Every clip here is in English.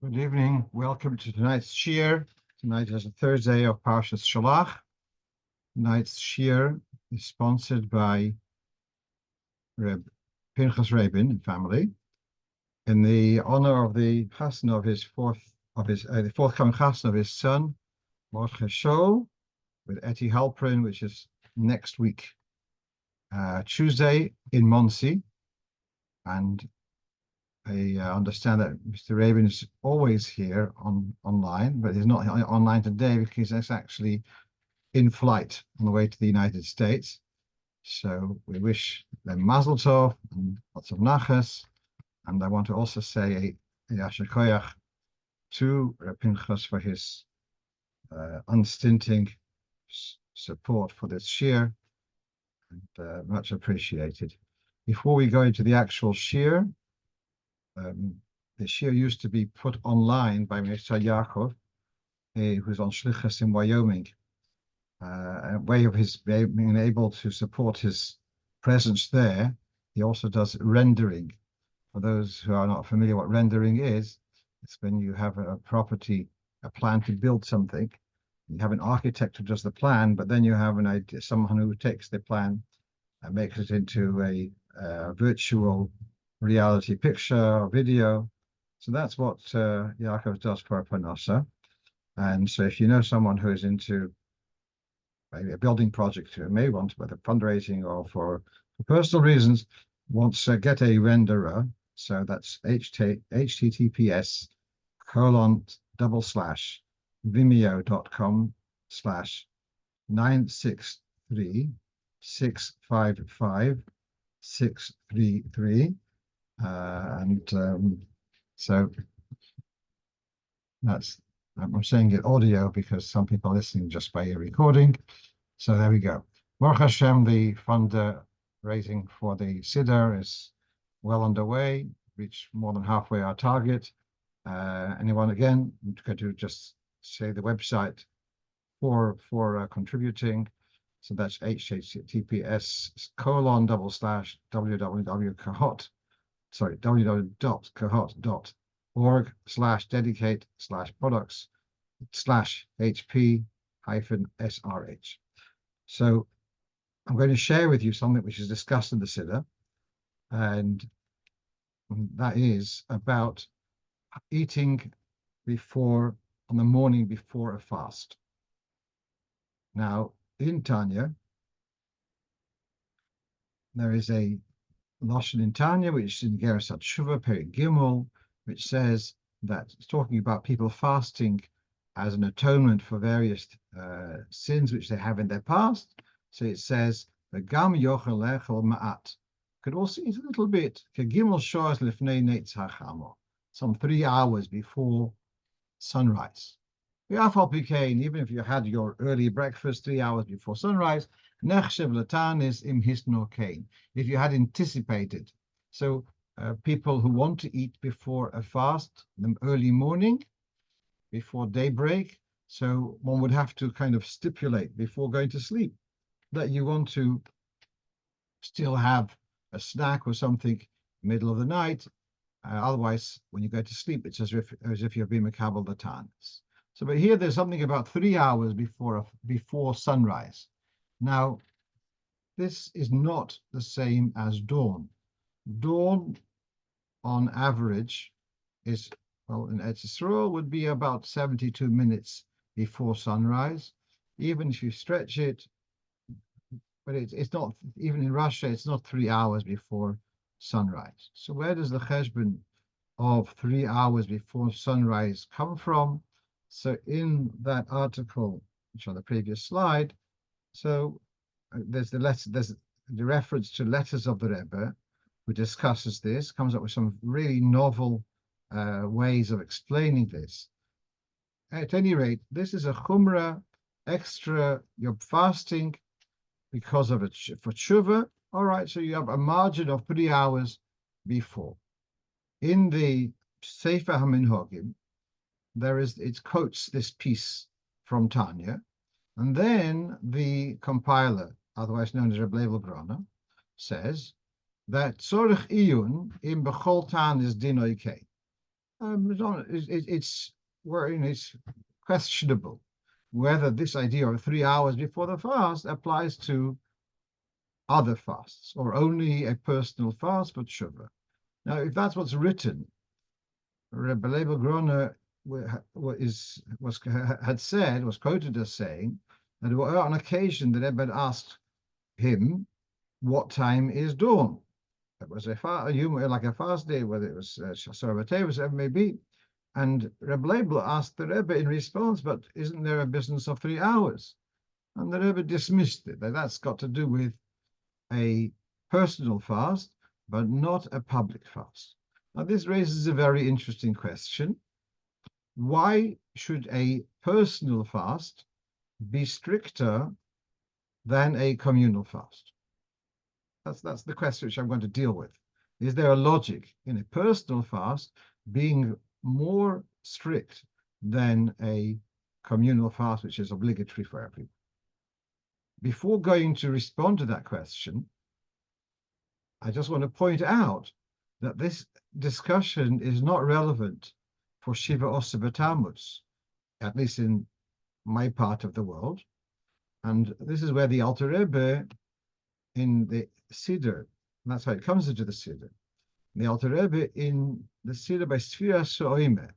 Good evening. Welcome to tonight's Shir. Tonight is a Thursday of Parshas Shalach. Tonight's Shir is sponsored by Reb Pinchas Rabin family in the honor of the chasna of his the forthcoming chasna of his son Mordechai Shol with Etty Halprin, which is next week, Tuesday in Monsey, and I understand that Mr. Rabin is always here online, but he's not online today because he's actually in flight on the way to the United States. So we wish them mazel tov and lots of nachas. And I want to also say a yasher koyach to Reb Pinchas for his unstinting support for this shir, and much appreciated. Before we go into the actual shir, the shir used to be put online by Mr. Yaakov, who's on Shlichus in Wyoming. A way of his being able to support his presence there, he also does rendering. For those who are not familiar what rendering is, it's when you have a property, a plan to build something. You have an architect who does the plan, but then you have an idea, someone who takes the plan and makes it into a virtual reality picture or video. So that's what Yaakov does for Panorama. And so if you know someone who is into maybe a building project who may want, whether fundraising or for personal reasons, wants to get a renderer. So that's https://vimeo.com/963655633. So that's, I'm saying it audio because some people are listening just by a recording. So there we go. Baruch Hashem, the fundraising for the Siddur is well underway, reached more than halfway our target. Anyone again, could you just say the website for contributing? So that's www.kahot.dedicate/products/HP-SRH. So I'm going to share with you something which is discussed in the Siddur, and that is about eating on the morning before a fast. Now, in Tanya, there is a Lashon in Tanya, which is in Geras HaTshuva, Perek Gimel, which says that it's talking about people fasting as an atonement for various sins which they have in their past. So it says, "V'gam yochel lechel ma'at." Could also eat a little bit. Kegimel shoas lifnei neitz hachamo, some 3 hours before sunrise. Even if you had your early breakfast 3 hours before sunrise, nechshev latan is im hisno kain, if you had anticipated. So people who want to eat before a fast, the early morning, before daybreak, so one would have to kind of stipulate before going to sleep that you want to still have a snack or something middle of the night. Otherwise, when you go to sleep, it's as if you've been makabel the tanis. So, but here there's something about 3 hours before sunrise. Now, this is not the same as dawn. Dawn, on average, is, well, in Eretz Yisrael would be about 72 minutes before sunrise. Even if you stretch it, but it's not, even in Russia, it's not 3 hours before sunrise. So where does the cheshbon of 3 hours before sunrise come from? So in that article, which on the previous slide, so there's the reference to letters of the Rebbe, who discusses this, comes up with some really novel ways of explaining this. At any rate, this is a chumrah extra. You're fasting because of it for tshuva. All right, so you have a margin of 3 hours before. In the Sefer HaMinhagim, it quotes this piece from Tanya, and then the compiler, otherwise known as Reb Level Grona, says that tzorich iyun im bechol tan is dinoike. It's where it's questionable whether this idea of 3 hours before the fast applies to other fasts or only a personal fast for tshuva. Now, if that's what's written, Rebbe Leibel Groner was quoted as saying that on occasion the Rebbe had asked him, "What time is dawn?" It was like a fast day, whether it was Shasar whatever it may be. And Rebbe Leibel asked the Rebbe in response, "But isn't there a business of 3 hours?" And the Rebbe dismissed it. That's got to do with a personal fast, but not a public fast. Now, this raises a very interesting question. Why should a personal fast be stricter than a communal fast? That's the question which I'm going to deal with. Is there a logic in a personal fast being more strict than a communal fast, which is obligatory for everyone? Before going to respond to that question, I just want to point out that this discussion is not relevant for Shiva Osa B'Tammuz, at least in my part of the world. And this is where the Alter Rebbe in the Siddur, and that's how it comes into the Siddur. The Alter Rebbe in the Siddur by Sfira Soime.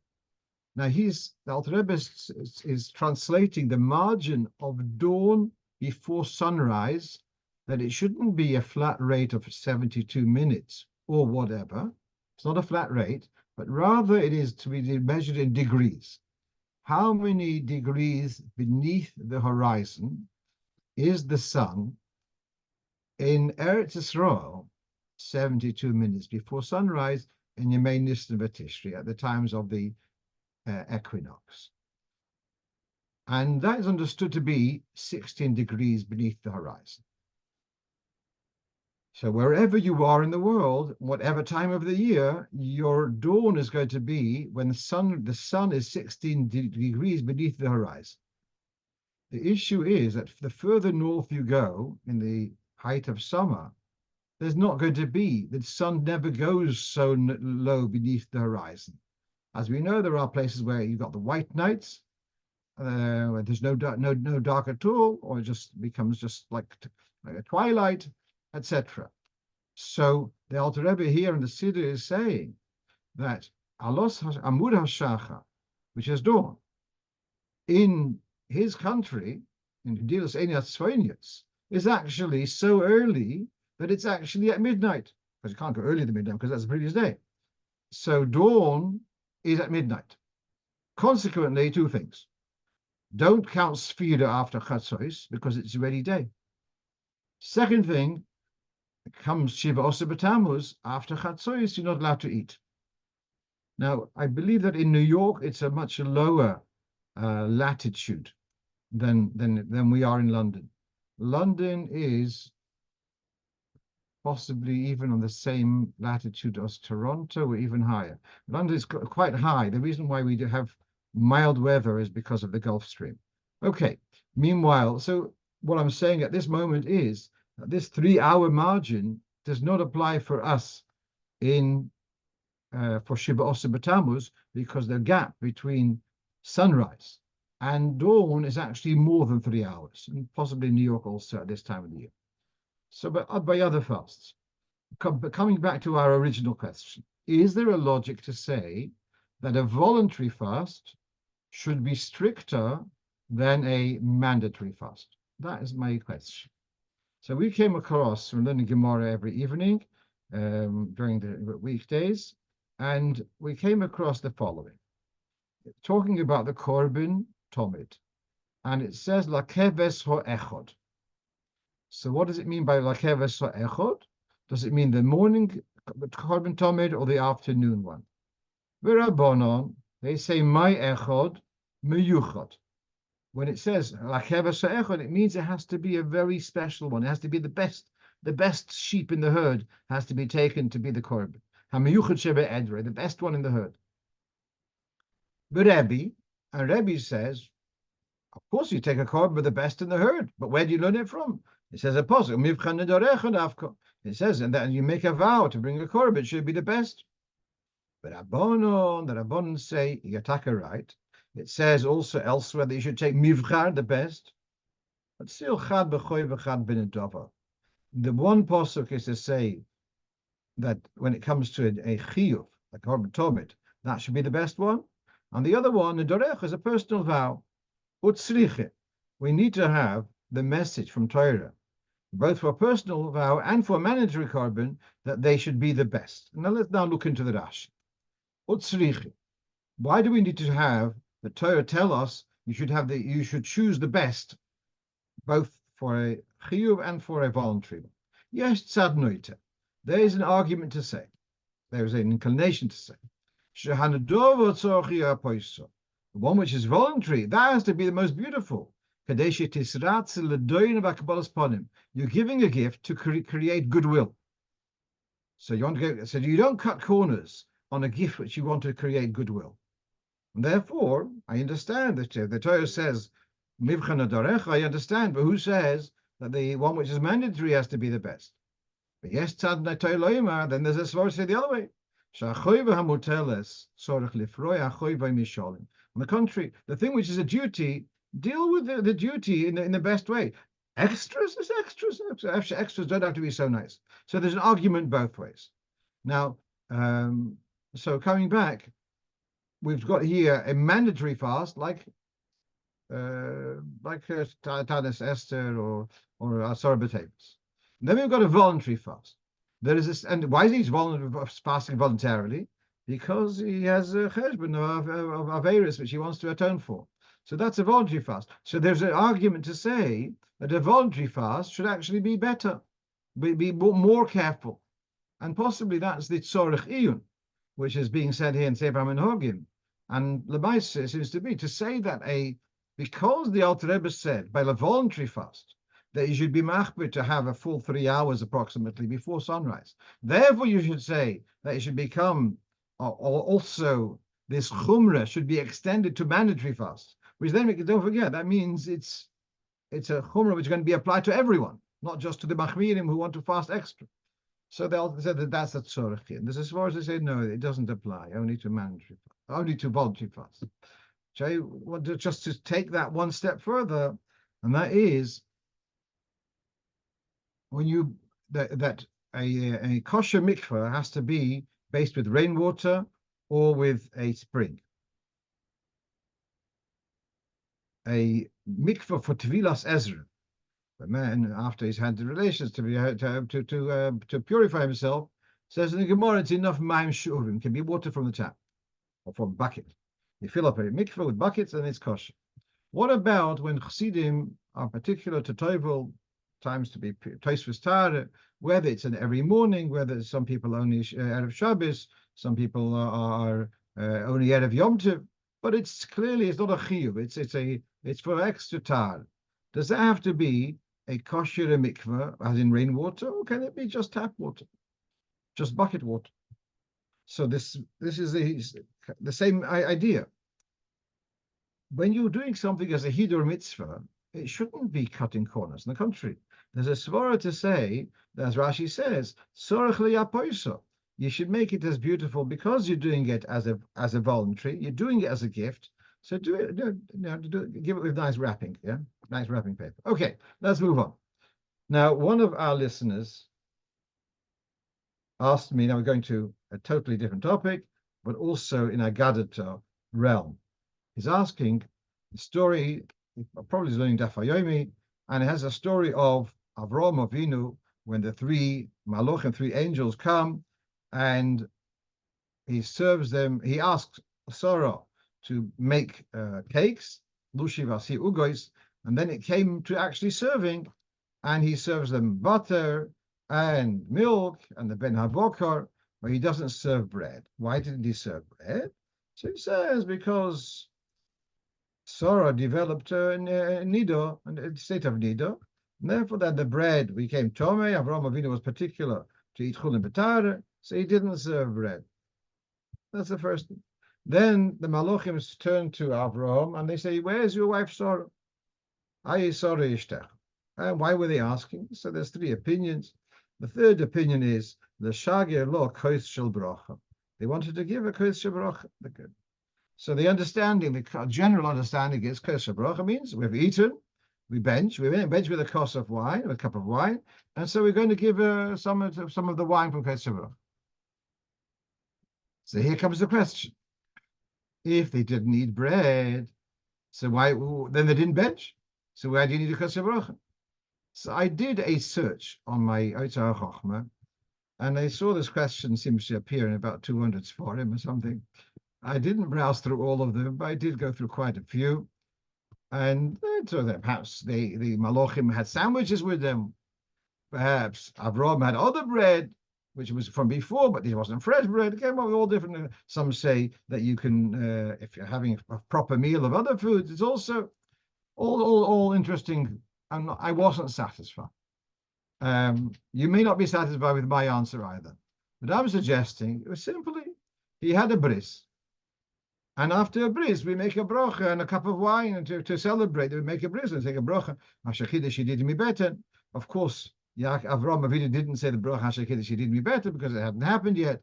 Now the Alter Rebbe is translating the margin of dawn before sunrise, that it shouldn't be a flat rate of 72 minutes or whatever. It's not a flat rate, but rather it is to be measured in degrees. How many degrees beneath the horizon is the sun in Eretz Yisrael 72 minutes before sunrise in Yemei Nisan V'Tishri at the times of the equinox? And that is understood to be 16 degrees beneath the horizon. So wherever you are in the world, whatever time of the year, your dawn is going to be when the sun is 16 degrees beneath the horizon. The issue is that the further north you go in the height of summer, there's not going to be, the sun never goes so low beneath the horizon. As we know, there are places where you've got the white nights, where there's no dark at all, or it just becomes just like a twilight, etc. So the Alter Rebbe here in the Siddur is saying that Alos Amud HaShacha, which is dawn, in his country, in Gedilas Einias Tzvonius, is actually so early that it's actually at midnight, because you can't go earlier than midnight because that's the previous day. So dawn is at midnight. Consequently, two things. Don't count Sfira after Chatzos because it's already day. Second thing, comes Shiva Osa B'Tammuz, after Chatzos, you're not allowed to eat. Now, I believe that in New York, it's a much lower latitude than we are in London. London is possibly even on the same latitude as Toronto, or even higher. London is quite high. The reason why we do have mild weather is because of the Gulf Stream. Okay, meanwhile, so what I'm saying at this moment is that this 3-hour margin does not apply for us for Shiva Osa B'Tammuz, because the gap between sunrise and dawn is actually more than 3 hours, and possibly New York also at this time of the year. So by other fasts, coming back to our original question, is there a logic to say that a voluntary fast should be stricter than a mandatory fast? That is my question. So we came across, we're learning Gemara every evening during the weekdays, and we came across the following, talking about the Korban Tomid, and it says Lakeves Ho'echod. So what does it mean by Lakeves Ho'echod? Does it mean the morning Korban Tomid or the afternoon one? V'Rabbanon, they say my Echod Meyuchod. When it says Lakeves Ho'echod, it means it has to be a very special one. It has to be the best sheep in the herd has to be taken to be the Korban. HaMeyuchod Shebe Edre, the best one in the herd. But Rebbe says, of course you take a korban with the best in the herd, but where do you learn it from? It says a pasuk. It says, and that you make a vow to bring a korban, it should be the best. But the Rabbanon say, Yataka right. It says also elsewhere that you should take Mivchar, the best. But still, Chad b'choy v'chad b'nedava. The one posuk is to say that when it comes to a chiyuv, like Korban Tomit, that should be the best one. And the other one, the dorech, is a personal vow. Utzriche. We need to have the message from Torah, both for a personal vow and for a mandatory korban, that they should be the best. Now let's look into the Rashi. Utzriche. Why do we need to have the Torah tell us you should choose the best, both for a chiyuv and for a voluntary one? Yes, tzad. There is an argument to say, there is an inclination to say, the one which is voluntary, that has to be the most beautiful. You're giving a gift to create goodwill. So you don't cut corners on a gift which you want to create goodwill. And therefore, I understand that the Torah says, I understand, but who says that the one which is mandatory has to be the best? But yes, then there's a svara say the other way. On the contrary, the thing which is a duty, deal with the duty in the best way. Extras is extras. Extras don't have to be so nice. So there's an argument both ways. Now, so coming back, we've got here a mandatory fast like Tanis Esther or Asar B'Tevis. Then we've got a voluntary fast. There is this, and why is he fasting voluntarily? Because he has a cheshbon of Averis which he wants to atone for. So that's a voluntary fast. So there's an argument to say that a voluntary fast should actually be better, be more careful. And possibly that's the tzorech iyun, which is being said here in Sefer HaMinhagim. And Lemaisa seems to be to say that because the Alter Rebbe said by the voluntary fast that you should be machbir to have a full 3 hours approximately before sunrise. Therefore, you should say that it should become also this chumrah should be extended to mandatory fast, which then don't forget that means it's a chumrah which is going to be applied to everyone, not just to the machmirim who want to fast extra. So they'll say that that's a tzorech. And this, as far as they say, no, it doesn't apply only to mandatory fast, only to voluntary fast. So I want to just to take that one step further, and that is when a kosher mikveh has to be based with rainwater or with a spring. A mikveh for Tevilas Ezra, the man after he's had the relations to purify himself, says in the Gemara it's enough ma'im shu'uvim, can be water from the tap or from a bucket. You fill up a mikveh with buckets and it's kosher. What about when chassidim are particular to tovel times to be Tosfos Tara, whether it's every morning, whether some people only Erev Shabbos, some people are only Erev Yom Tov, but it's not a chiyuv. It's for extra tar. Does that have to be a kosher mikveh, as in rainwater, or can it be just tap water, just bucket water? So this is the same idea. When you're doing something as a hidur mitzvah, it shouldn't be cutting corners. On the contrary, there's a svara to say, as Rashi says, tzorech liyapoiso. You should make it as beautiful because you're doing it as a voluntary. You're doing it as a gift. So give it with nice wrapping, yeah, nice wrapping paper. Okay, let's move on. Now, one of our listeners asked me. Now we're going to a totally different topic, but also in a Gadata realm. He's asking the story. Probably is learning Daf Yomi, and it has a story of Avraham Avinu when the 3 Malachim, 3 angels come, and he serves them. He asks Sarah to make cakes, lushi vasi ugois, and then it came to actually serving, and he serves them butter and milk and the ben habokar, but he doesn't serve bread. Why didn't he serve bread? So he says because Sarah developed nido, a state of nido, and therefore that the bread became tomei. Avraham Avinu was particular to eat chulin betare, so he didn't serve bread. That's the first thing. Then the Malachim turn to Avraham and they say, "Where's your wife Sarah? Aye Sarah ishtach." And why were they asking? So there's 3 opinions. The third opinion is the shagir lo kois shel bracha. They wanted to give a kosher bracha. So the understanding, the general understanding is kosher bracha means we've eaten, we bench with a kos of wine, a cup of wine, and so we're going to give some of the wine from kosher bracha. So here comes the question: if they didn't eat bread, so why then they didn't bench? So why do you need a kosher bracha? So I did a search on my Otzar Chochma, and I saw this question seems to appear in about 200 Sforim or something. I didn't browse through all of them, but I did go through quite a few. And so that perhaps the Malachim had sandwiches with them. Perhaps Avram had other bread, which was from before, but it wasn't fresh bread. It came up with all different. Some say that you can, if you're having a proper meal of other foods, it's also all interesting. I wasn't satisfied. You may not be satisfied with my answer either, but I'm suggesting it was simply he had a bris. And after a bris, we make a brocha and a cup of wine, and to celebrate, we make a bris and take a brocha. She did me better. Of course, Avram Avinu didn't say the brocha she did me better because it hadn't happened yet.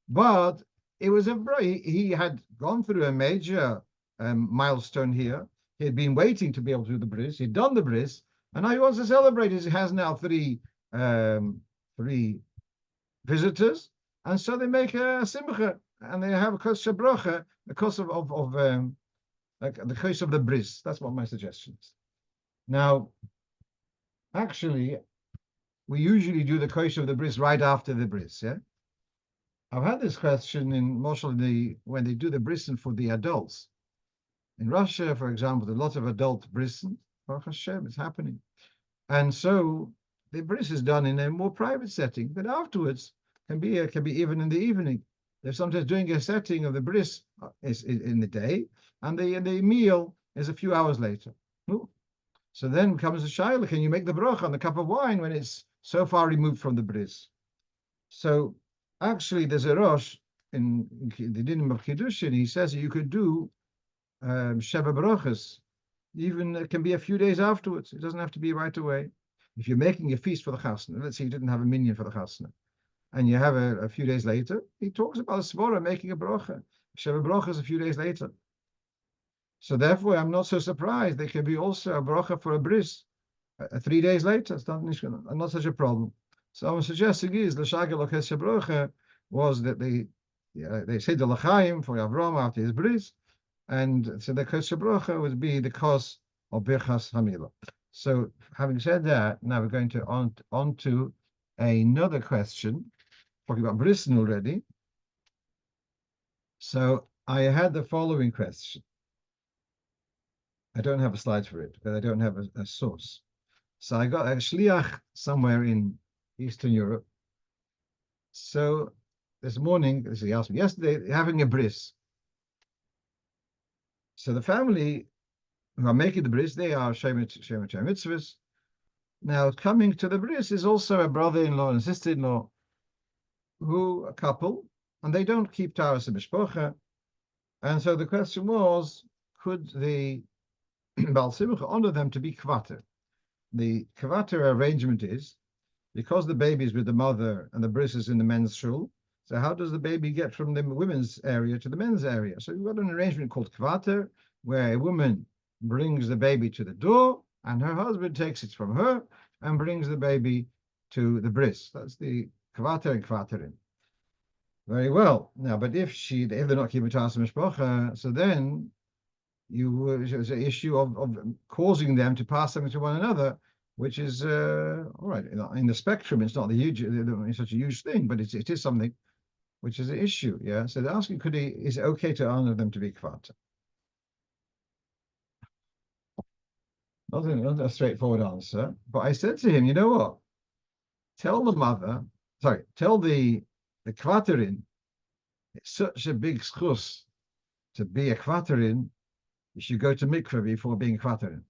But it was he had gone through a major milestone here. He had been waiting to be able to do the bris. He'd done the bris, and now he wants to celebrate. He has now three visitors, and so they make a simcha and they have a kosher bracha, the kos of like the kos of the bris. That's what my suggestion is. Now, actually, we usually do the kos of the bris right after the bris. Yeah, I've had this question in mostly when they do the bris for the adults. In Russia, for example, there's a lot of adult brisen. Baruch Hashem, it's happening. And so the bris is done in a more private setting, but afterwards can be even in the evening. They're sometimes doing a setting of the bris is in the day, and the meal is a few hours later. Ooh. So then comes the shaila: can you make the bracha on the cup of wine when it's so far removed from the bris? So actually, there's a Rosh in the Dinim of Kiddushin. He says that you could do Sheva Brachas. Even it can be a few days afterwards. It doesn't have to be right away. If you're making a feast for the chasna, let's say you didn't have a minyan for the chasna, and you have a few days later, he talks about a svara making a bracha. Sheva Brachas a few days later. So therefore, I'm not so surprised. There can be also a bracha for a bris 3 days later. It's not such a problem. So I'm suggesting is the shagel bracha was that they say the l'chaim for Avram after his bris. And so the kosher bracha would be the cause of birchas hamila. So having said that, now we're going to on to another question, talking about brisen already. So I had the following question. I don't have a slide for it, but I don't have a source. So I got a shliach somewhere in Eastern Europe. So this morning, he asked me yesterday, having a bris. So the family who are making the bris, they are Shemet mitzvahs. Now, coming to the bris is also a brother-in-law and sister-in-law, a couple, and they don't keep Taras and Mishpocha. And so the question was, could the Baal Simcha honor them to be kvater? The kvater arrangement is, because the baby is with the mother and the bris is in the men's shul, so how does the baby get from the women's area to the men's area? So you've got an arrangement called kvater, where a woman brings the baby to the door, and her husband takes it from her and brings the baby to the bris. That's the kvater and kvaterin. Very well. Now, but if they're not keeping Taras Mishpocha, so then there's an issue of causing them to pass something to one another, which is all right. In the spectrum, it's not such a huge thing, but it is something which is an issue. Yeah. So they're asking, is it okay to honor them to be kvater? Not a straightforward answer, but I said to him, you know what? Tell the kvaterin, it's such a big schus to be a kvaterin, you should go to mikveh before being a kvaterin.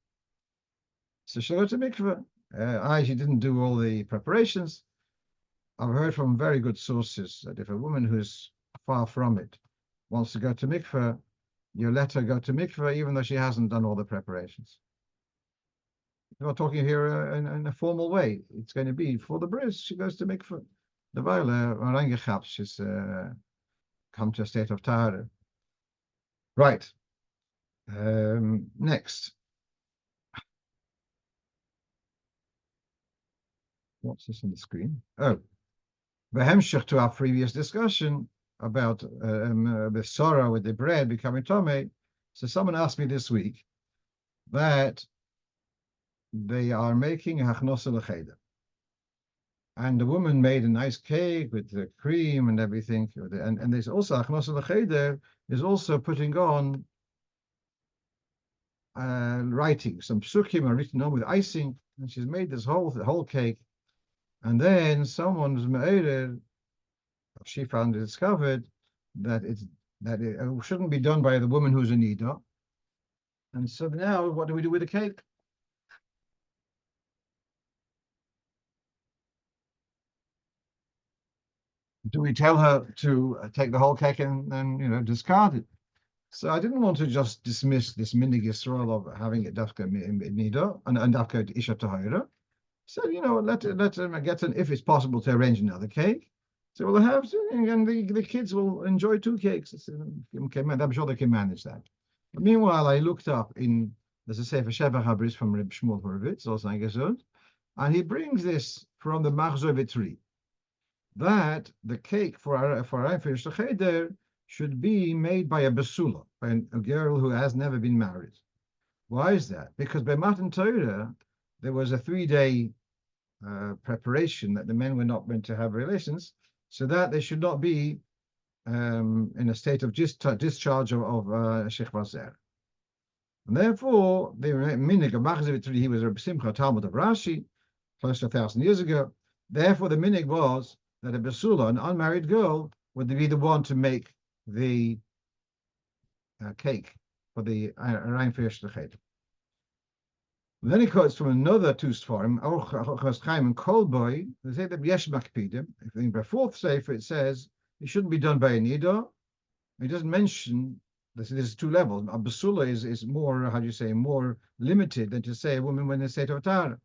So she'll go to mikveh. She didn't do all the preparations. I've heard from very good sources that if a woman who's far from it wants to go to mikveh, you let her go to mikveh even though she hasn't done all the preparations. We're not talking here in a formal way. It's going to be for the bris. She goes to mikveh. The Weile reingechapt. come to a state of tahara. Right. Next. What's this on the screen? Oh, Behemshich to our previous discussion about the sorrow with the bread becoming tome. So someone asked me this week that they are making a hachnosa l'cheder. And the woman made a nice cake with the cream and everything. And there's also hachnosa l'cheder is also putting on writing. Some psukim are written on with icing. And she's made this whole cake. And then someone's made she found discovered that it shouldn't be done by the woman who's a nida. And so now, what do we do with the cake? Do we tell her to take the whole cake and discard it? So I didn't want to just dismiss this minig Yisrael of having it dafka nida and dafka isha tahira. So let them get an if it's possible to arrange another cake. So we'll have and the kids will enjoy two cakes. Okay, I'm sure they can manage that. But meanwhile, I looked up there's a Sefer Sheva Habris from Reb Shmuel Horowitz, also gesund, and he brings this from the Machzor Vitri, that the cake for Eiferish Cheder should be made by a Basula, by a girl who has never been married. Why is that? Because by Matan Torah, there was a 3-day preparation that the men were not meant to have relations, so that they should not be in a state of discharge of Shechva Zer. And therefore, the minig of Machzor Vitri, he was a Simcha Talmud of Rashi, close to 1,000 years ago. Therefore, the minig was that a basula, an unmarried girl, would be the one to make the cake for the Reinfirsch Lechet. Then he quotes from another two Sfarim, Orchos Chaim and Kolboy. They say that Yesh Makpidim. If in the fourth Sefer it says it shouldn't be done by a nida. It doesn't mention this. There's two levels. A basula is more, more limited than to say a woman when in a state of Tara.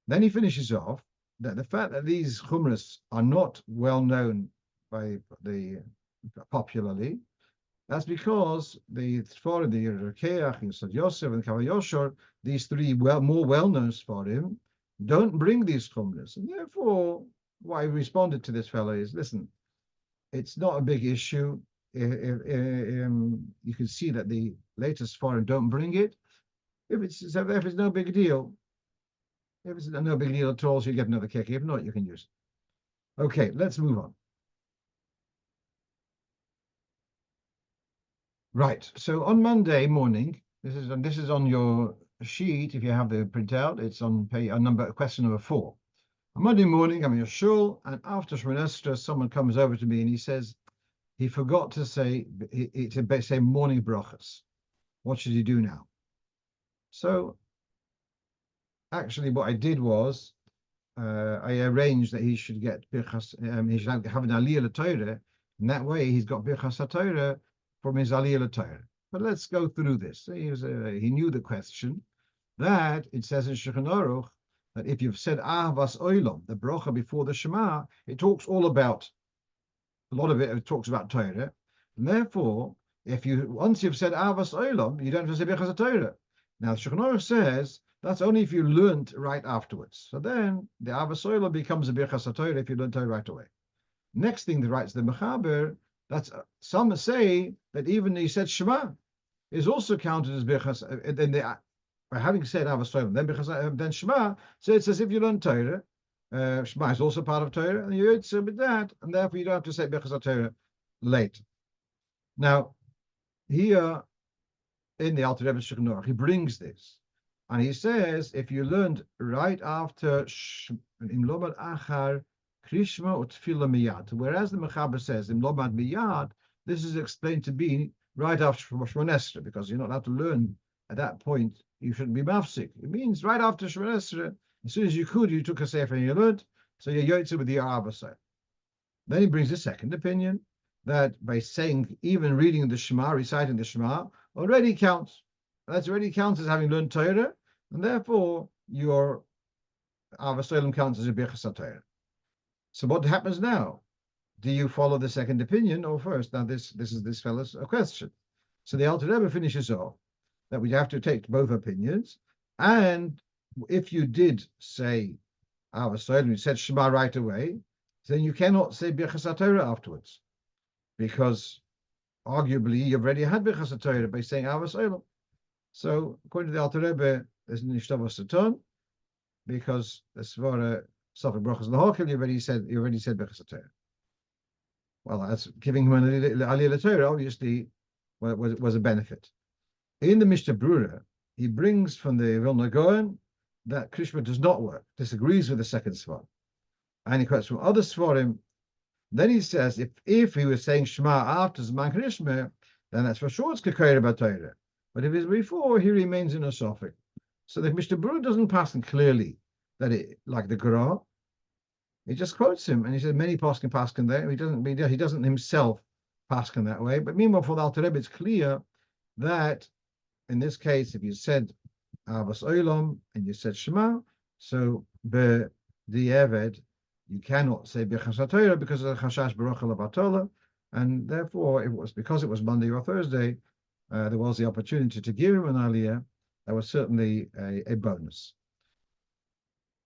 Then he finishes off that the fact that these chumras are not well known by the popularly, that's because the Sfarim, the Rekeach, Yisod Yosef, and Kavah Yoshor, these three more well-known Sfarim, don't bring these chumras. And therefore, why I responded to this fellow is, listen, it's not a big issue. You can see that the latest Sfarim don't bring it. If it's no big deal, if it's no big deal at all, so you get another cake. If not, you can use it. Okay, let's move on. Right. So on Monday morning, this is on your sheet. If you have the printout, it's on question number 4. On Monday morning, I'm in your shul, and after Shemona Esrei, someone comes over to me and he says he forgot to say morning brachas. What should he do now? So actually, what I did was I arranged that he should get birchas. He should have an aliyah l'Torah, and that way he's got birchas HaTorah from his aliyah l'Torah. But let's go through this. He knew the question that it says in Shulchan Aruch that if you've said Ahavas Olam, the bracha before the Shema, it talks all about a lot of it talks about Torah, and therefore once you've said Ahavas Olam, you don't have to say birchas HaTorah. Now Shulchan Aruch says that's only if you learned right afterwards. So then the Avasoila becomes a Birchas HaTorah if you learn Torah right away. Next thing that writes the Mechaber, that's some say that even he said Shema is also counted as Birchas. By having said Avasoila, then Shema, so it's as if you learn Torah. Shema is also part of Torah, and you with that, and therefore you don't have to say Birchas HaTorah late. Now, here in the Alter Rebbe Shulchan Aruch, he brings this. And he says, if you learned right after Im Lomad Achar Krishma Utfila Miyad, whereas the Mechaber says Im Lomad Miyad, this is explained to be right after Shemona Esrei, because you're not allowed to learn at that point. You shouldn't be mafsik. It means right after Shemona Esrei, as soon as you could, you took a sefer and you learned, so you're yotze with the Avasai. Then he brings a second opinion that by saying, even reading the Shema, reciting the Shema, already counts. That already counts as having learned Torah, and therefore your Avasolim counts as a Birchas HaTorah. So what happens now? do you follow the second opinion or first? Now, this is this fellow's question. So the Alter Rebbe finishes off that we have to take both opinions. And if you did say our Soil, you said Shema right away, then you cannot say Birchas HaTorah afterwards, because arguably you've already had Birchas HaTorah by saying our Soil. So according to the Alter Rebbe, there's Nishtavos Satan, because the Svara Safek Brachas Lahokil, you already said Birchas HaTorah. Well, that's giving him an Aliyah Torah, obviously, was a benefit. In the Mishnah Brura, he brings from the Vilna Gaon that Krishma does not work, disagrees with the second Svar. And he quotes from other Svarim. Then he says, if he was saying Shema after Zman Krishma, then that's for sure it's Kekayra B'Torah. But if it's before, he remains in a Sophic. So the Mishnah Brura doesn't pass him clearly that it, like the Gra, he just quotes him, and he said many Paskin Paskin there. He doesn't himself Paskin that way. But meanwhile, for the Alter Rebbe, it's clear that in this case, if you said Avos Olam and you said Shema, so be the Eved, you cannot say Birchas HaTorah because of the Chashash Baruch Batola, and therefore, because it was Monday or Thursday, there was the opportunity to give him an Aliyah. That was certainly a bonus.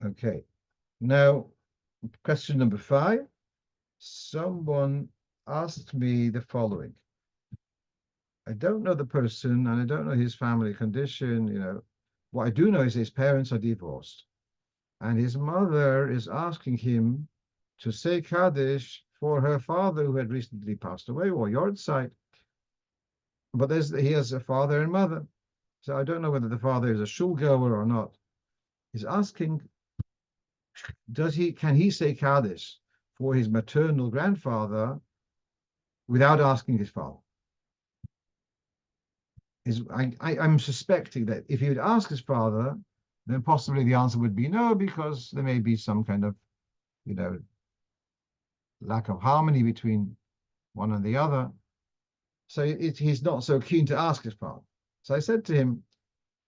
Okay, now question number 5. Someone asked me the following. I don't know the person and I don't know his family condition. What I do know is his parents are divorced, and his mother is asking him to say Kaddish for her father who had recently passed away, or Yortzeit. But he has a father and mother. So I don't know whether the father is a shul goer or not. He's asking, can he say Kaddish for his maternal grandfather without asking his father? I'm suspecting that if he would ask his father, then possibly the answer would be no, because there may be some kind of, lack of harmony between one and the other. So he's not so keen to ask his father. So I said to him,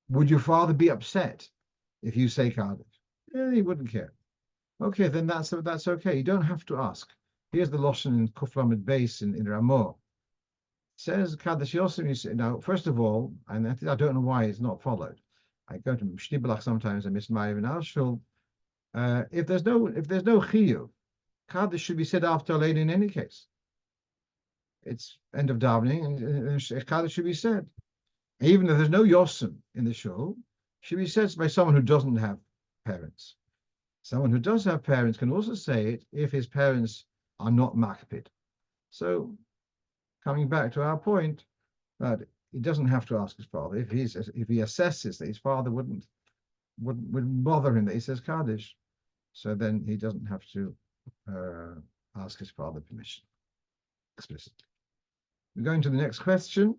would your father be upset if you say Kaddish? Yeah, he wouldn't care. Okay, then that's okay. You don't have to ask. Here's the Lashon in Kuflamed Beis in Ramah. Says Kaddish Yosem. You say, now, first of all, and I don't know why it's not followed. I go to Shnibelach sometimes. I miss Ma'av and Arshul. If there's no chiyuv, Kaddish should be said after Alein in any case. It's end of davening, and Kaddish should be said. Even if there's no Yosem in the show, should be said by someone who doesn't have parents. Someone who does have parents can also say it if his parents are not makpid. So, coming back to our point, that he doesn't have to ask his father if he assesses that his father wouldn't bother him that he says Kaddish, so then he doesn't have to ask his father permission explicitly. We're going to the next question.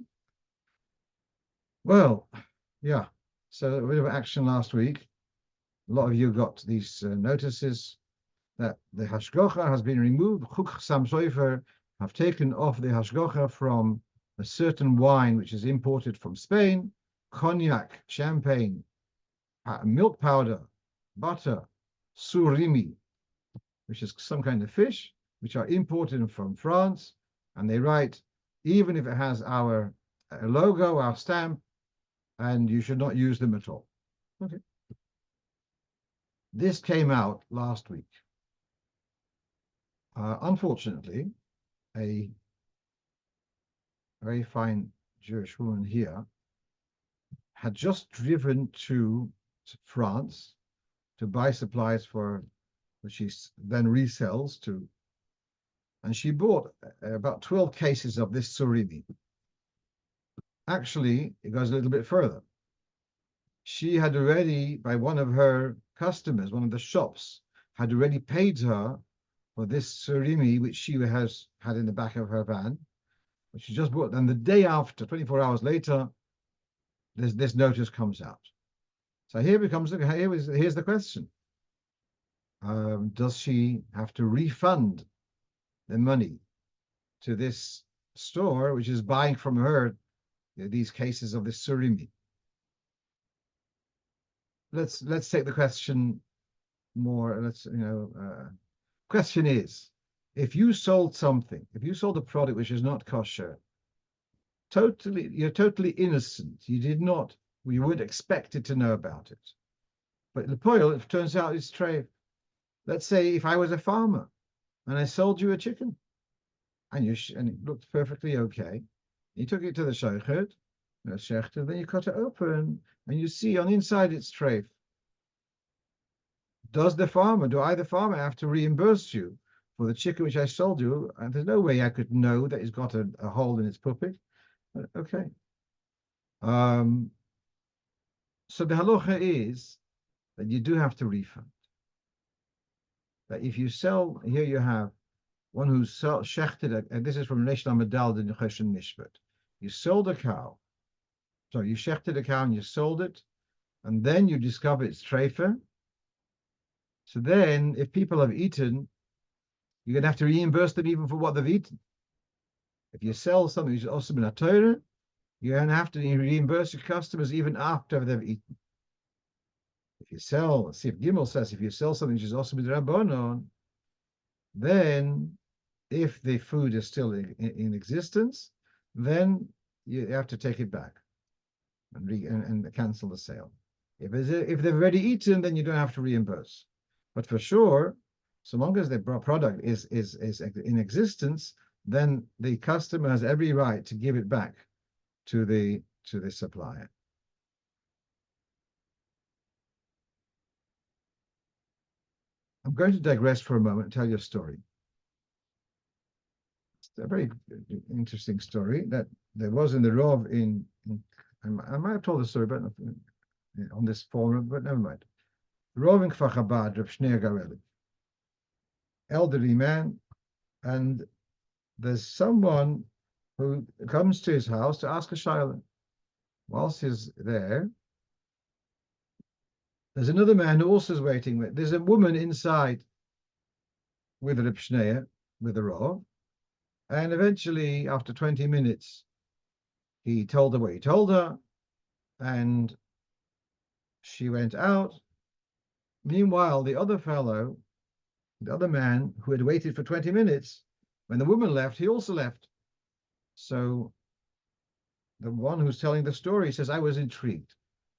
Well, yeah, so a bit of action last week. A lot of you got these notices that the hashgocha has been removed. Chuk Chassam Sofer have taken off the hashgocha from a certain wine which is imported from Spain, cognac, champagne, milk powder, butter, surimi, which is some kind of fish, which are imported from France, and they write, even if it has our logo, our stamp, and you should not use them at all. Okay. This came out last week. Unfortunately, a very fine Jewish woman here had just driven to France to buy supplies for which she then resells to, and she bought about 12 cases of this surimi. Actually, it goes a little bit further. She had already, by one of her customers, one of the shops, had already paid her for this surimi, which she has had in the back of her van, which she just bought. And the day after, 24 hours later, this notice comes out. So here's the question. Does she have to refund the money to this store, which is buying from her these cases of this surimi? Let's take the question more. Question is, if you sold something, if you sold a product which is not kosher, you're totally innocent. You did not, you weren't expected to know about it. But the poil, it turns out, it's treif. Let's say if I was a farmer and I sold you a chicken and and it looked perfectly okay, you took it to the shechter, then you cut it open and you see on the inside it's treif. Do I, the farmer, have to reimburse you for the chicken which I sold you? And there's no way I could know that it's got a hole in its puppet. Okay. Um, so the halacha is that you do have to refund. That if you sell, here you have one who shechted, and this is from Reish Lamed in the Choshen Mishpat. You sold a cow. So you shechted a cow and you sold it, and then you discover it's treifa. So then, if people have eaten, you're going to have to reimburse them even for what they've eaten. If you sell something which is also been a Torah, you're going to have to reimburse your customers even after they've eaten. If you sell, see if Gimel says, if you sell something which is also been Rabbanon, then if the food is still in existence, then you have to take it back and cancel the sale. If they've already eaten, then you don't have to reimburse. But for sure, so long as the product is in existence, then the customer has every right to give it back to the supplier. I'm going to digress for a moment and tell you a story. It's a very interesting story that there was in the Rov I might have told the story, but on this forum, but never mind. Rov in Kfar Chabad, Rav Shneur Gareli, elderly man, and there's someone who comes to his house to ask a shayla. Whilst he's there, there's another man who also is waiting. There's a woman inside with Reb Shneur, with the Rav, and eventually, after 20 minutes, he told her what he told her, and she went out. Meanwhile, the other man who had waited for 20 minutes, when the woman left, he also left. So the one who's telling the story says, I was intrigued.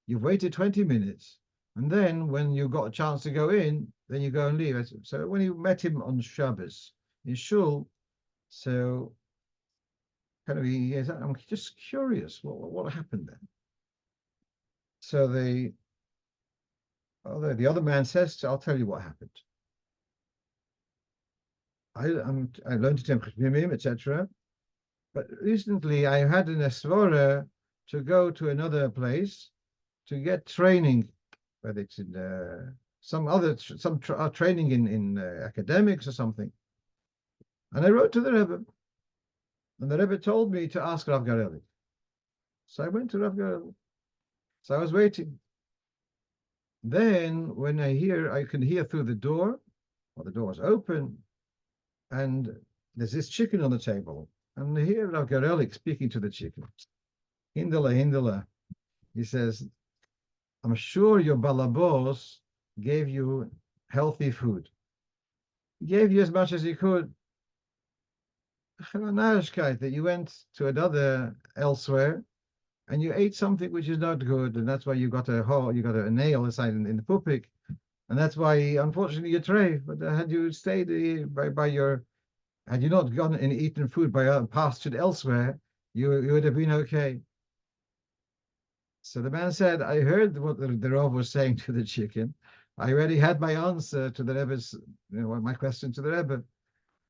You've waited 20 minutes, and then when you got a chance to go in, then you go and leave. So when you met him on Shabbos in Shul, so kind of I'm just curious, what happened then? So the other man says, I'll tell you what happened. I learned to tempt etc. But recently I had an esvora to go to another place to get training, whether it's in training in academics or something. And I wrote to the Rebbe, and the Rebbe told me to ask Rav Gareli. So I went to Rav Gareli. So I was waiting. Then when I can hear through the door, or the door was open, and there's this chicken on the table. And I hear Rav Gareli speaking to the chicken. Hindala, hindala. He says, I'm sure your balabos gave you healthy food. He gave you as much as he could. That you went to another elsewhere and you ate something which is not good, and that's why you got a hole, you got a nail inside in the pupik, and that's why unfortunately you're tray. But had you stayed had you not gone and eaten food pastured elsewhere, you would have been okay. So the man said, I heard what the Rav was saying to the chicken. I already had my answer to the Rebbe's, my question to the Rebbe,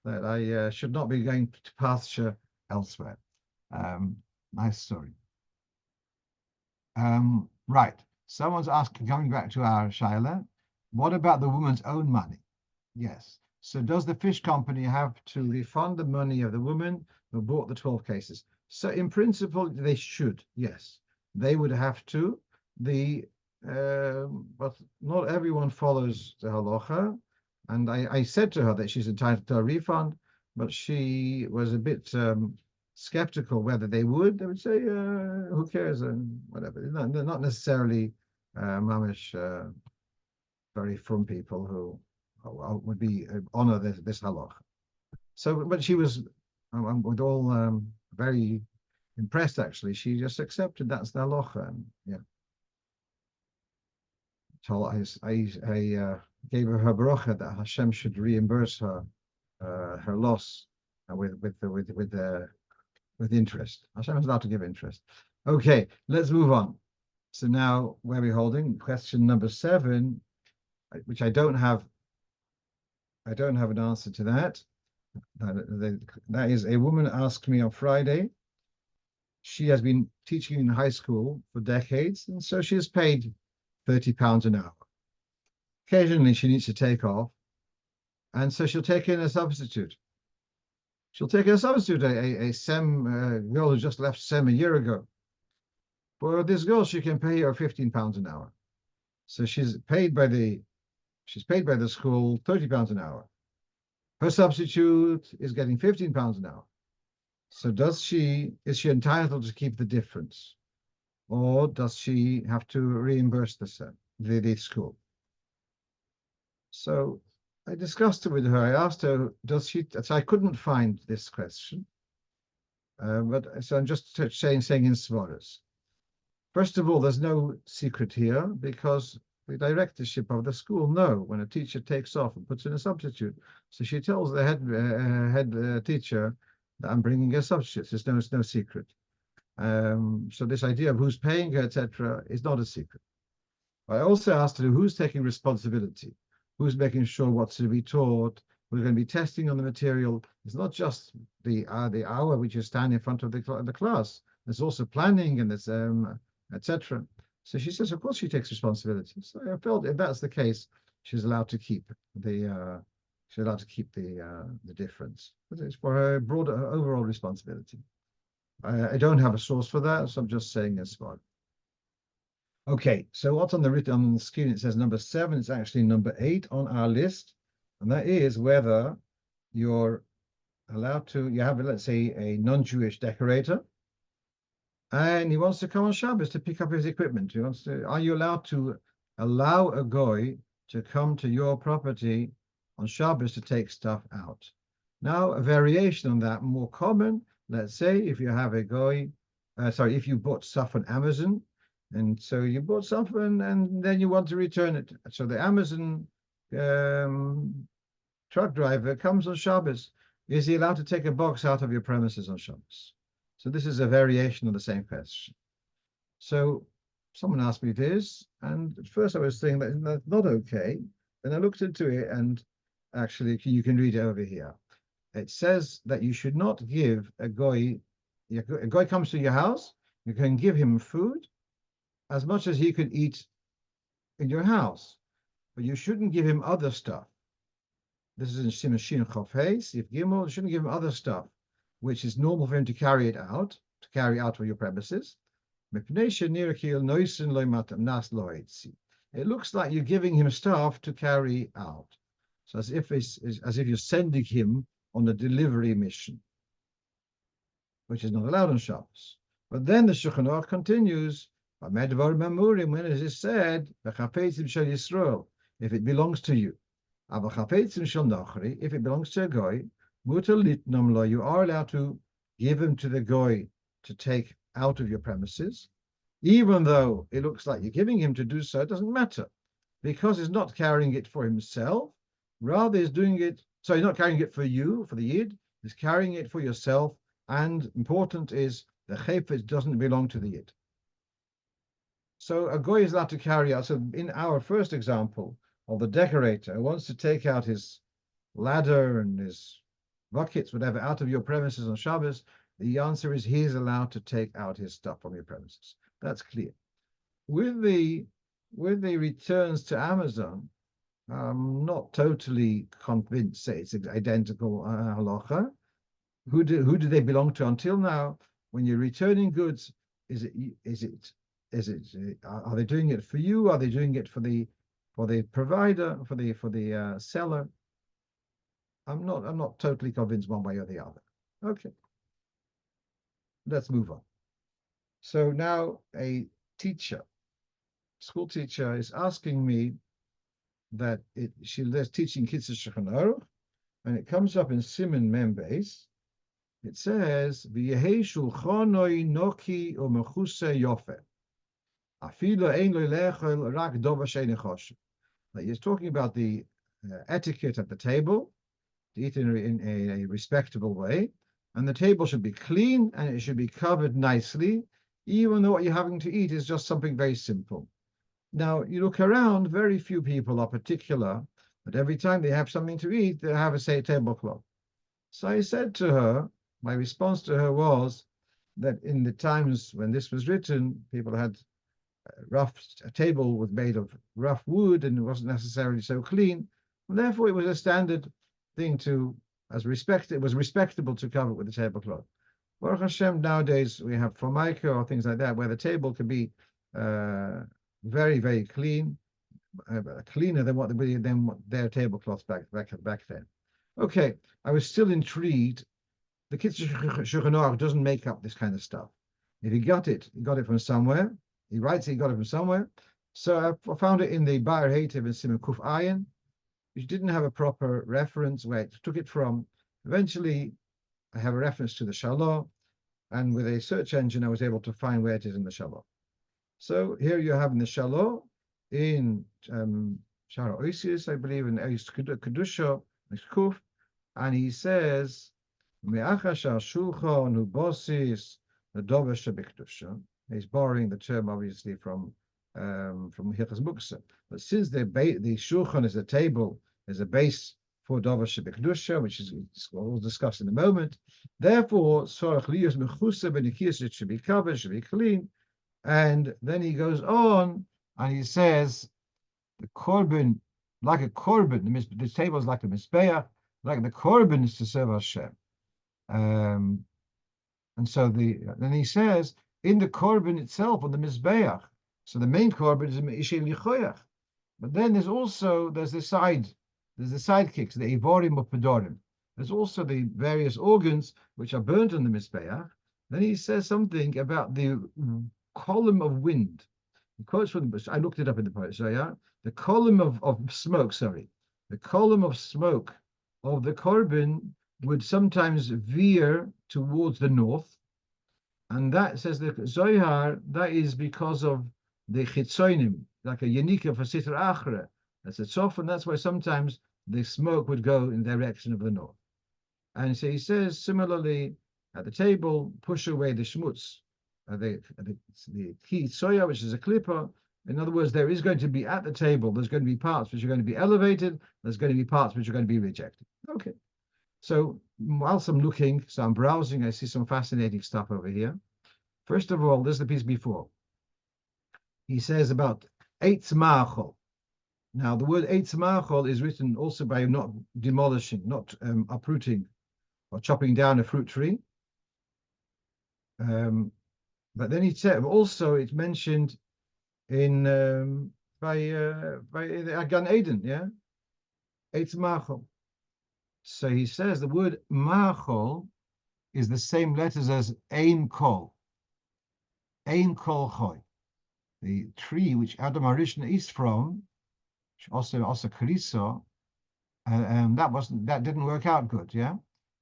that I should not be going to pasture elsewhere. Nice story. Right. Someone's asking, coming back to our Shaila, what about the woman's own money? Yes. So does the fish company have to refund the money of the woman who bought the 12 cases? So in principle, they should, yes. They would have to. But not everyone follows the halacha. And I said to her that she's entitled to a refund, but she was a bit skeptical whether they would. They would say, who cares, and whatever. They're not necessarily mamish very from people who would be honor this halacha. So, but she was, with all very impressed actually. She just accepted that's the halacha. And yeah, so I gave her bracha that Hashem should reimburse her her loss with interest. Hashem is allowed to give interest. Okay, let's move on. So now, where are we holding? Question number 7, which I don't have an answer to that. That is, a woman asked me on Friday. She has been teaching in high school for decades, and so she is paid £30 an hour. Occasionally, she needs to take off, and so she'll take in a substitute. She'll take in a substitute, a SEM girl who just left SEM a year ago. For this girl, she can pay her £15 an hour. So she's paid by the school £30 an hour. Her substitute is getting £15 an hour. So is she entitled to keep the difference? Or does she have to reimburse the school? So I discussed it with her. I asked her, so I couldn't find this question. But so I'm just saying in Svaras. First of all, there's no secret here because the directorship of the school know when a teacher takes off and puts in a substitute. So she tells the head teacher that I'm bringing a substitute. There's no secret. So this idea of who's paying her, etc., is not a secret. I also asked her who's taking responsibility, who's making sure what's to be taught, who's going to be testing on the material. It's not just the hour which you stand in front of the class. There's also planning and there's etc. So she says, of course, she takes responsibility. So I felt if that's the case, she's allowed to keep the difference. It's for her broader overall responsibility. I don't have a source for that, so I'm just saying as far. Okay, so what's on the screen? It says number 7. It's actually number 8 on our list, and that is whether you're allowed to. You have, let's say, a non-Jewish decorator, and he wants to come on Shabbos to pick up his equipment. Are you allowed to allow a goy to come to your property on Shabbos to take stuff out? Now, a variation on that, more common. Let's say if you have a goy, if you bought stuff on Amazon, and so you bought something and then you want to return it. So the Amazon truck driver comes on Shabbos. Is he allowed to take a box out of your premises on Shabbos? So this is a variation of the same question. So someone asked me this, and at first I was saying that's not okay. Then I looked into it, and actually you can read it over here. It says that you should not give a goy. A goy comes to your house, you can give him food as much as he could eat in your house, but you shouldn't give him other stuff. This is in Shimon Shin Chof Hey, Sif Gimel. You shouldn't give him other stuff, which is normal for him to carry out of your premises. It looks like you're giving him stuff to carry out. So as if you're sending him on a delivery mission, which is not allowed on Shabbos. But then the Shulchan Aruch continues, when it is said, if it belongs to you, if it belongs to a goy, you are allowed to give him to the goy to take out of your premises, even though it looks like you're giving him to do so. It doesn't matter, because he's not carrying it for himself, rather he's doing it, so he's not carrying it for you, for the Yid, he's carrying it for yourself, and important is the chayfetz doesn't belong to the Yid. So a goy is allowed to carry out. So in our first example of the decorator who wants to take out his ladder and his buckets, whatever, out of your premises on Shabbos, the answer is he is allowed to take out his stuff from your premises. That's clear. With the returns to Amazon, I'm not totally convinced that it's identical halacha. Who do they belong to until now? When you're returning goods, are they doing it for you? Are they doing it for the provider, for the seller? I'm not totally convinced one way or the other. Okay, let's move on. So now a school teacher, is asking me that she's teaching kids the Shulchan Aruch, and it comes up in Siman Membes. It says, "V'yehei shulchanoi noki u'mechuse yofe. Afilo ein lo lechol rak dova she'ein choshev." Like he's talking about the etiquette at the table, to eat in a respectable way, and the table should be clean and it should be covered nicely, even though what you're having to eat is just something very simple. Now, you look around, very few people are particular, but every time they have something to eat, they have a tablecloth. So I said to her, my response to her was that in the times when this was written, people had a table was made of rough wood and it wasn't necessarily so clean. And therefore, it was a standard thing it was respectable to cover it with a tablecloth. Baruch Hashem, nowadays we have formica or things like that, where the table can be very, very clean, cleaner than what their tablecloths back then. Okay, I was still intrigued. The Kitzur Shulchan Aruch doesn't make up this kind of stuff. If he got it from somewhere. He writes he got it from somewhere. So I found it in the Bar Hativ and Simon Kuf Ayin, which didn't have a proper reference where it took it from. Eventually, I have a reference to the Shalom, and with a search engine, I was able to find where it is in the Shalom. So here you have in the Shalom, in Shara Oisius, I believe, in Ois Kedusha, Kuf, and he says, Me'achash al-shulchan hu-bosis the-dover shebikdusha. He's borrowing the term, obviously, from Hilchas Muksa. But since the shulchan is a table, is a base for dover shebikdusha, which is we'll discuss in a moment. Therefore, sorach liyos mechusa benikiyos, it should be covered, should be clean. And then he goes on and he says, the korban, like a korban, the table is like a mizbeach, like the korban is to serve Hashem. And so then he says, in the korban itself, on the mizbeach, so the main korban is Ishem Yichoyach. But then there's the sidekicks, the Ivorim of Pedorim. There's also the various organs which are burnt on the mizbeach. Then he says something about the column of wind. He quotes from I looked it up in the post. So yeah, the column of smoke. The column of smoke of the korban would sometimes veer towards the north, and that says the Zohar, that is because of the chitzonim, like a yanika for sitra achra. That's a sof, and that's why sometimes the smoke would go in the direction of the north. And so he says similarly at the table, push away the shmutz, the ki soya, which is a klippa. In other words, there is going to be at the table, there's going to be parts which are going to be elevated, there's going to be parts which are going to be rejected. Okay. So whilst I'm looking, so I'm browsing, I see some fascinating stuff over here. First of all, this is the piece before. He says about eitz ma'achol. Now, the word eitz ma'achol is written also by not demolishing, not uprooting or chopping down a fruit tree. But then he said also it's mentioned in by the Gan Eden, yeah, eitz ma'achol. So he says the word ma'achol is the same letters as ein kol choy, the tree which Adam HaRishon eats from, which also kariso, that didn't work out good, yeah.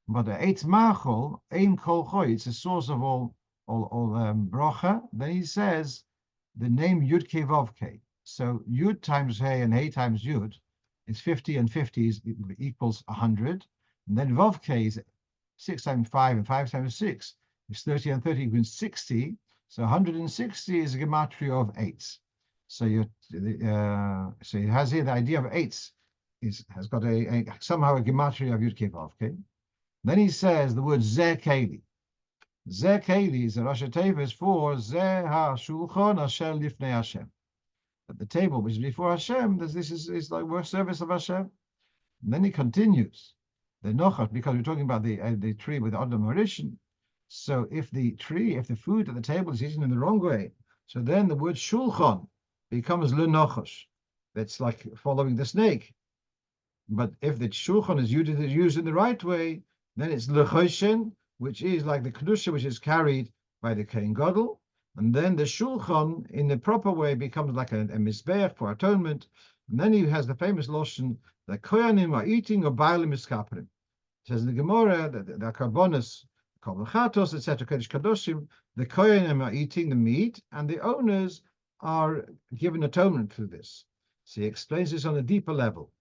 But the eitz ma'achol ein kol choy, it's a source of all bracha. Then he says the name Yud Kei Vav Kei. So Yud times Hey and Hey times Yud is 50, and 50 equals 100. And then Vav Kei is 6 times 5 and 5 times 6 is 30, and 30 equals 60. So 160 is a gematria of eights. So so it has here the idea of eights has got somehow a gematria of Yud Kei Vav Kei. Then he says the word Zeh Keli. Zeh Keli is a Rosh Tevis for Zeh HaShulchan Asher Lifnei Hashem. At the table which is before Hashem, this is like work service of Hashem. And then he continues the Nochat, because we're talking about the tree with Adam HaRishon. So if the food at the table is eaten in the wrong way, so then the word Shulchan becomes L'Nochash. That's like following the snake. But if the Shulchan is used in the right way, then it's L'Choshen, which is like the Kedusha, which is carried by the Kohen Gadol. And then the shulchan, in the proper way, becomes like a mizbeach for atonement. And then he has the famous lotion, the koyanim are eating or bailim iskaprim. It says in the Gemara that the karbonis, korban chatos, etc., kodesh kadoshim, the koyanim are eating the meat, and the owners are given atonement through this. So he explains this on a deeper level,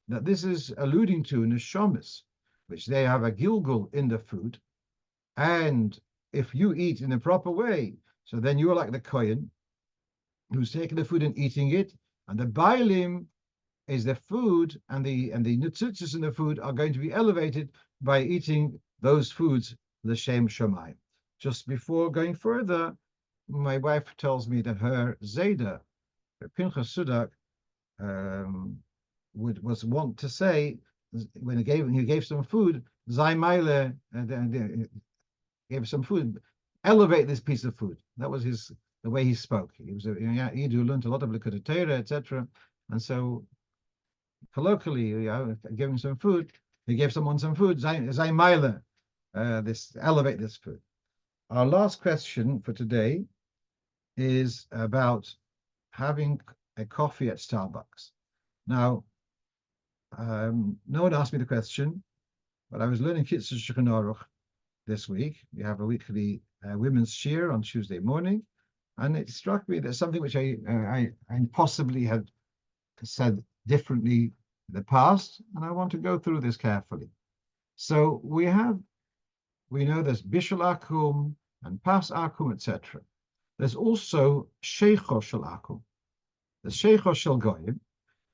that this is alluding to neshamis, which they have a gilgul in the food, and if you eat in the proper way, so then you are like the kohen who's taking the food and eating it, and the bailim is the food, and the nutzitzis in the food are going to be elevated by eating those foods, l'shem shamayim. Just before going further, my wife tells me that her Zayda, her Pinchas Sudak, was wont to say when he gave some food, Zaymaile, and gave some food, elevate this piece of food. That was the way he spoke. He was a Yid who learned a lot of Likkutei Torah, etc. And so colloquially, giving some food, he gave someone some food, Zaymaile, this elevate this food. Our last question for today is about having a coffee at Starbucks. Now, no one asked me the question, but I was learning Kitzur Shulchan Aruch this week. We have a weekly women's shir on Tuesday morning, and it struck me that something which I possibly had said differently in the past, and I want to go through this carefully. So we know there's Bishul Akum and Pas Akum, etc. There's also Sheicho Shel Akum. There's Sheicho Shel Goyim,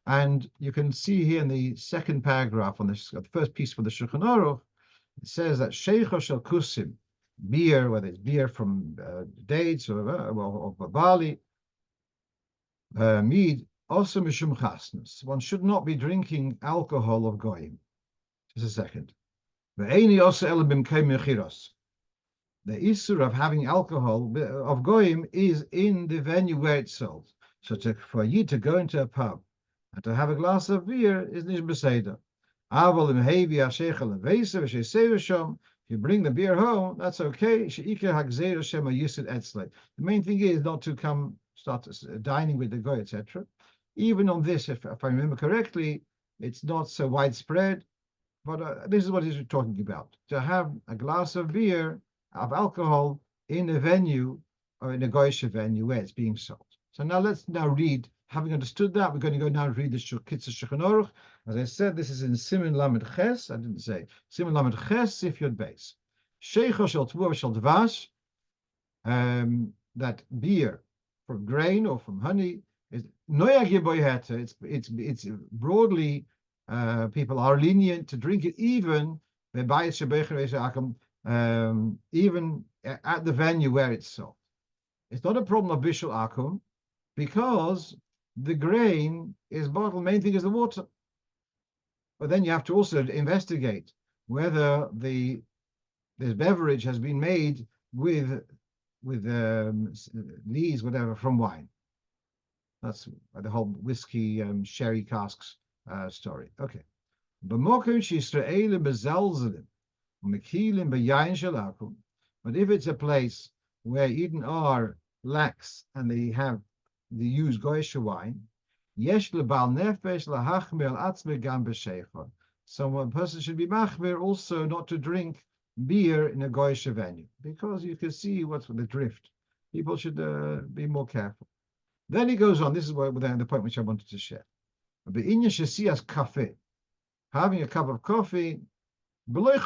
and you can see here in the second paragraph on this, the first piece for the Shulchan Aruch, it says that Sheicho Shel Kusim, beer, whether it's beer from dates or barley, mead, also mishum chasnus. One should not be drinking alcohol of goyim. Just a second. The issue of having alcohol of goyim is in the venue where it's sold. So for you to go into a pub and to have a glass of beer is nish beseder. If you bring the beer home, that's okay. The main thing is not to come start dining with the goy, etc. Even on this, if I remember correctly, it's not so widespread, but this is what he's talking about. To have a glass of beer, of alcohol, in a venue, or in a goyish venue where it's being sold. So now let's read. Having understood that, we're going to go now and read the Kitzur Shulchan Aruch. As I said, this is in Siman Lamed Ches. I didn't say Siman Lamed Ches, Sif Yod Beis. Sheicho Shel Tvua Shel Dvash. That beer from grain or from honey is noyag yeboyheta. It's broadly people are lenient to drink it even even at the venue where it's sold. It's not a problem of bishul akum because the grain is bottled. Main thing is the water. But then you have to also investigate whether this beverage has been made with lees, whatever, from wine. That's the whole whiskey sherry casks story. Okay. But if it's a place where Eden are lax and they use goyish wine, so one person should be machmir also not to drink beer in a goyish venue, because you can see what's the drift. People should be more careful. Then he goes on. This is the point which I wanted to share. Having a cup of coffee, black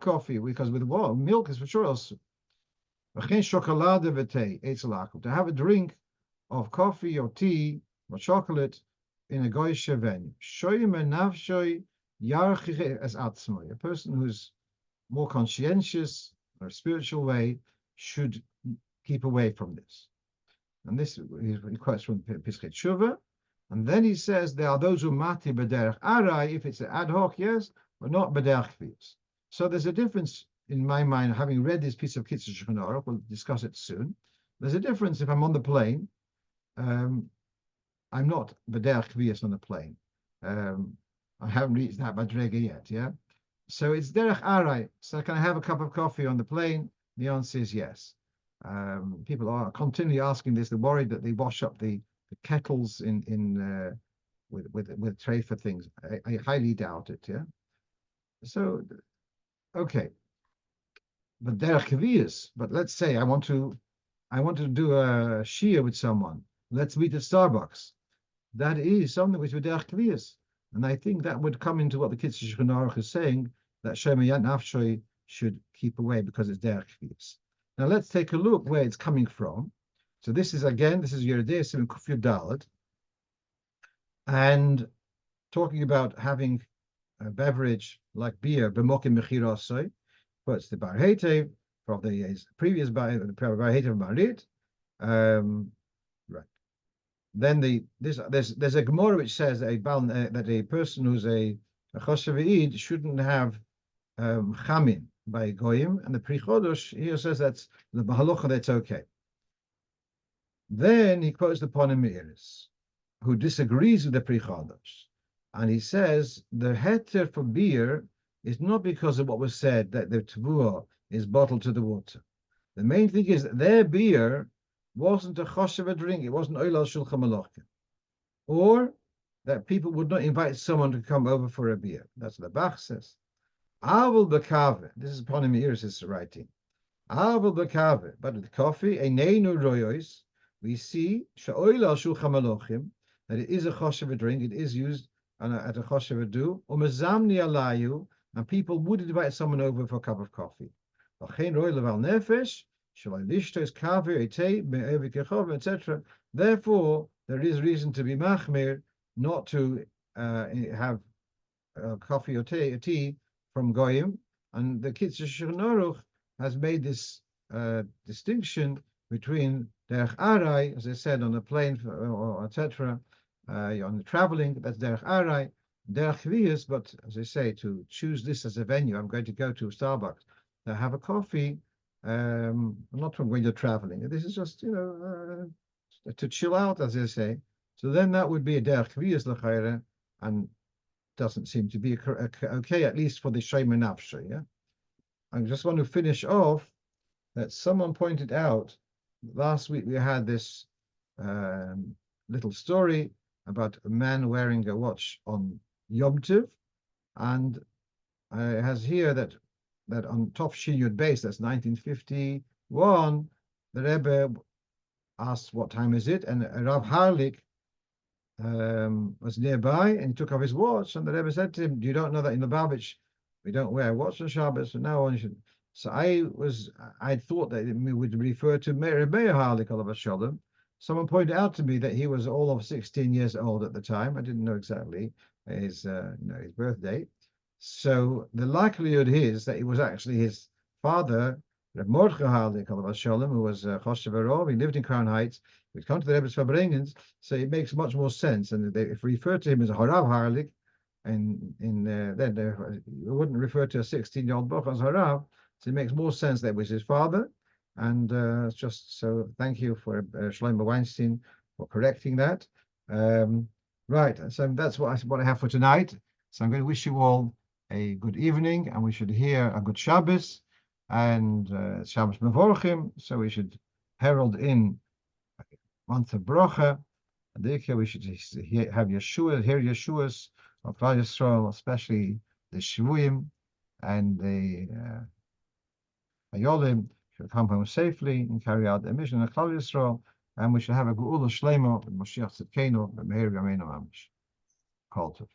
coffee, because with what? Milk is for sure also. To have a drink of coffee or tea or chocolate in a goyish venue. A person who's more conscientious or spiritual way should keep away from this. And this he quotes from Pischei Tshuva. And then he says there are those who mati b'derech arai, if it's ad hoc, yes, but not b'derech kvius. So there's a difference in my mind, having read this piece of Kitzur Shulchan Aruch, we'll discuss it soon. There's a difference if I'm on the plane. I'm not b'derech kvius on the plane. I haven't reached that madrega yet, yeah? So it's derech arai. So can I have a cup of coffee on the plane? The answer is yes. People are continually asking this. They're worried that they wash up the kettles with tray for things. I highly doubt it. Yeah. So okay, but they're kaviyas. But let's say I want to do a shia with someone. Let's meet at Starbucks. That is something which would derech kaviyas, and I think that would come into what the Kitzur Shulchan Aruch is saying, that Shemayat Nafshoy should keep away because it's derech kaviyas. Now let's take a look where it's coming from. So this is Yeridei Sim Kufir Dalad, and talking about having a beverage like beer, b'mokim mechirasoi, quotes the Bar Hetev from the previous Bar Hetev Marit. Right. Then there's a Gemara which says that a person who's a choshev shouldn't have chamin by goyim, and the Pri Chodosh here says that's the halacha, that's okay. Then he quotes the Panorama, who disagrees with the Pri Chodosh, and he says the heter for beer is not because of what was said that the tavua is bottled to the water. The main thing is that their beer wasn't a choshev drink; it wasn't oilal shulchan malachim, or that people would not invite someone to come over for a beer. That's what the Bach says. Avul bekave. This is Panorama writing. Avul bekave, but with coffee, eineinu royos, we see she'oilal shulchan malachim, that it is a choshev drink. It is used at a choshev do. Umezamni alayu, and people would invite someone over for a cup of coffee. Etc. Therefore, there is reason to be machmir, not to have coffee or tea from goyim. And the Kitzur Shulchan Aruch has made this distinction between derech arai, as I said, on a plane or etc. On the traveling, that's derech arai, derech kviyas. But as I say, to choose this as a venue, I'm going to go to Starbucks to have a coffee. Not from when you're traveling. This is just to chill out, as I say. So then that would be a derech kviyas l'chayre, and doesn't seem to be okay, at least for the shema nafshe. Yeah. I just want to finish off that someone pointed out last week we had this little story about a man wearing a watch on Yom Tov, and it has here that on Tov Shin Yud Beis, that's 1951, the Rebbe asked what time is it, and Rav Harlik was nearby, and he took off his watch, and the Rebbe said to him, "You don't know that in Lubavitch we don't wear a watch on Shabbos, so now on should." So I thought that it would refer to Rebbe Harlik alav shalom. Someone pointed out to me that he was all of 16 years old at the time. I didn't know exactly his his birth date. So the likelihood is that it was actually his father, Reb Mordechai Harlik alav shalom, who was Choshev Arov. He lived in Crown Heights. We'd come to the Rebbe's Farbrengens, so it makes much more sense. And if we refer to him as a Harav Harlik, and then we wouldn't refer to a 16-year-old boch as Harav, so it makes more sense that it was his father. And just so, thank you for Shlomo Weinstein for correcting that. Right, so that's what I have for tonight. So I'm going to wish you all a good evening, and we should hear a good Shabbos and Shabbos Mevorchim. So we should herald in month of Brocha. And therefore we should have Yeshua, hear Yeshua's of Klal Yisrael, especially the Shvuim and the Ayolim should come home safely and carry out their mission of Klal Yisrael. And we should have a Geula Shlema with Moshiach Tzidkenu, Meir Yameinu Mamish. Kol Tov.